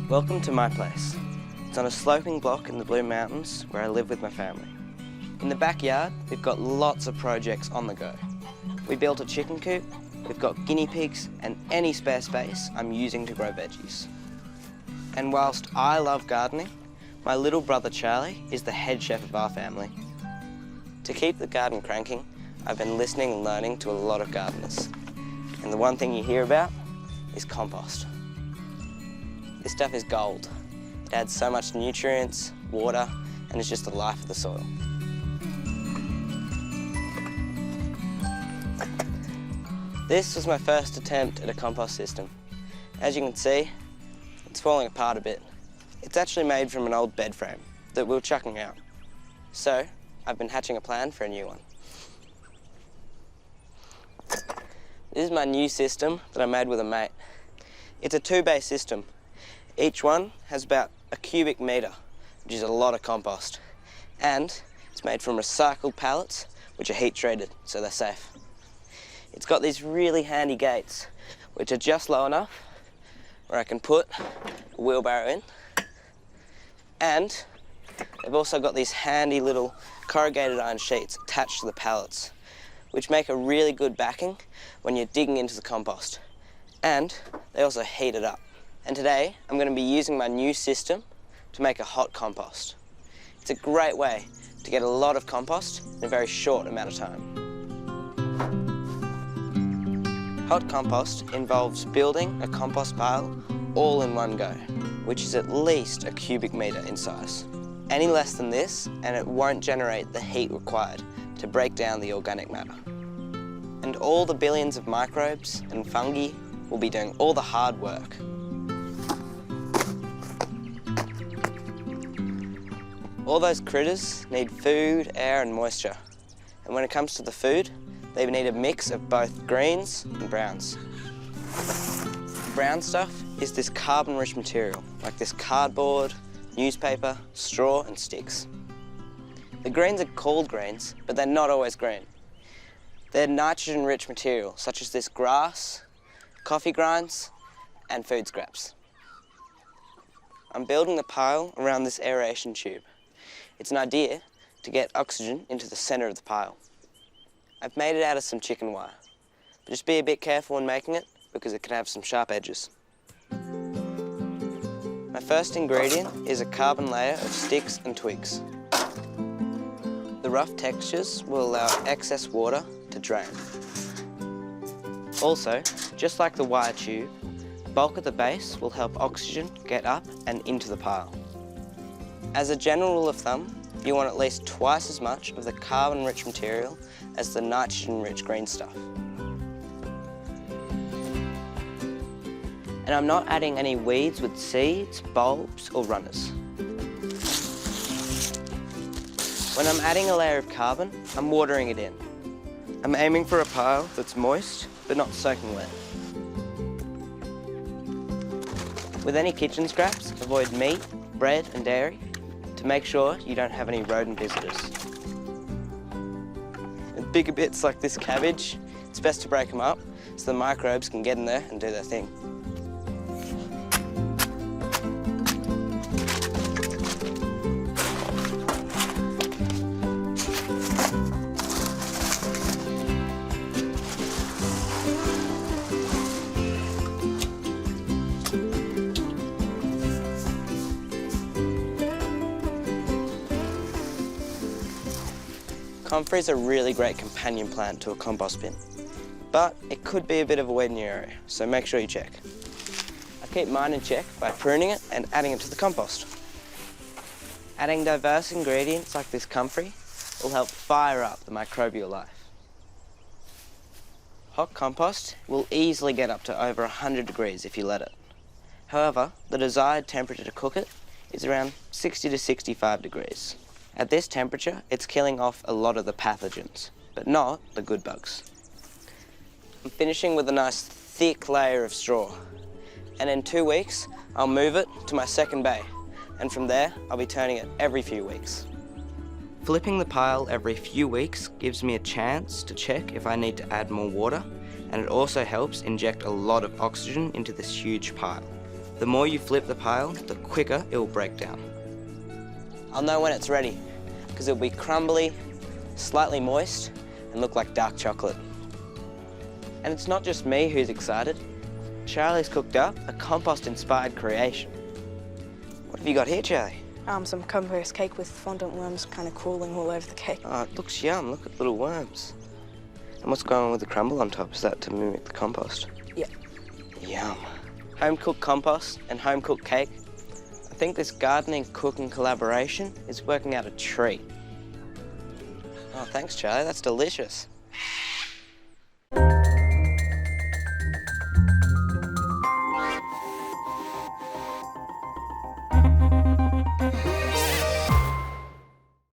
Welcome to my place. It's on a sloping block in the Blue Mountains where I live with my family. In the backyard, we've got lots of projects on the go. We built a chicken coop, we've got guinea pigs, and any spare space I'm using to grow veggies. And whilst I love gardening, my little brother Charlie is the head chef of our family. To keep the garden cranking, I've been listening and learning to a lot of gardeners. And the one thing you hear about is compost. This stuff is gold. It adds so much nutrients, water, and is just the life of the soil. This was my first attempt at a compost system. As you can see, it's falling apart a bit. It's actually made from an old bed frame that we were chucking out. So, I've been hatching a plan for a new one. This is my new system that I made with a mate. It's a 2-bay system. Each one has about a cubic metre, which is a lot of compost. And it's made from recycled pallets, which are heat treated, so they're safe. It's got these really handy gates, which are just low enough where I can put a wheelbarrow in. And they've also got these handy little corrugated iron sheets attached to the pallets, which make a really good backing when you're digging into the compost. And they also heat it up. And today, I'm going to be using my new system to make a hot compost. It's a great way to get a lot of compost in a very short amount of time. Hot compost involves building a compost pile all in one go, which is at least a cubic metre in size. Any less than this, and it won't generate the heat required to break down the organic matter. And all the billions of microbes and fungi will be doing all the hard work. All those critters need food, air and moisture. And when it comes to the food, they need a mix of both greens and browns. The brown stuff is this carbon-rich material, like this cardboard, newspaper, straw and sticks. The greens are called greens, but they're not always green. They're nitrogen-rich material, such as this grass, coffee grinds, and food scraps. I'm building the pile around this aeration tube. It's an idea to get oxygen into the centre of the pile. I've made it out of some chicken wire, but just be a bit careful when making it because it can have some sharp edges. My first ingredient is a carbon layer of sticks and twigs. The rough textures will allow excess water to drain. Also, just like the wire tube, bulk at the base will help oxygen get up and into the pile. As a general rule of thumb, you want at least twice as much of the carbon-rich material as the nitrogen-rich green stuff. And I'm not adding any weeds with seeds, bulbs or runners. When I'm adding a layer of carbon, I'm watering it in. I'm aiming for a pile that's moist, but not soaking wet. With any kitchen scraps, avoid meat, bread and dairy to make sure you don't have any rodent visitors. With bigger bits like this cabbage, it's best to break them up so the microbes can get in there and do their thing. Comfrey is a really great companion plant to a compost bin, but it could be a bit of a weed in your area, so make sure you check. I keep mine in check by pruning it and adding it to the compost. Adding diverse ingredients like this comfrey will help fire up the microbial life. Hot compost will easily get up to over 100 degrees if you let it. However, the desired temperature to cook it is around 60 to 65 degrees. At this temperature, it's killing off a lot of the pathogens, but not the good bugs. I'm finishing with a nice thick layer of straw. And in 2 weeks, I'll move it to my second bay. And from there, I'll be turning it every few weeks. Flipping the pile every few weeks gives me a chance to check if I need to add more water, and it also helps inject a lot of oxygen into this huge pile. The more you flip the pail, the quicker it will break down. I'll know when it's ready, because it'll be crumbly, slightly moist, and look like dark chocolate. And it's not just me who's excited. Charlie's cooked up a compost-inspired creation. What have you got here, Charlie? Some compost cake with fondant worms kind of crawling all over the cake. Oh, it looks yum. Look at little worms. And what's going on with the crumble on top? Is that to mimic the compost? Yep. Yum. Home-cooked compost and home-cooked cake. I think this gardening, cooking collaboration is working out a treat. Oh, thanks, Charlie. That's delicious.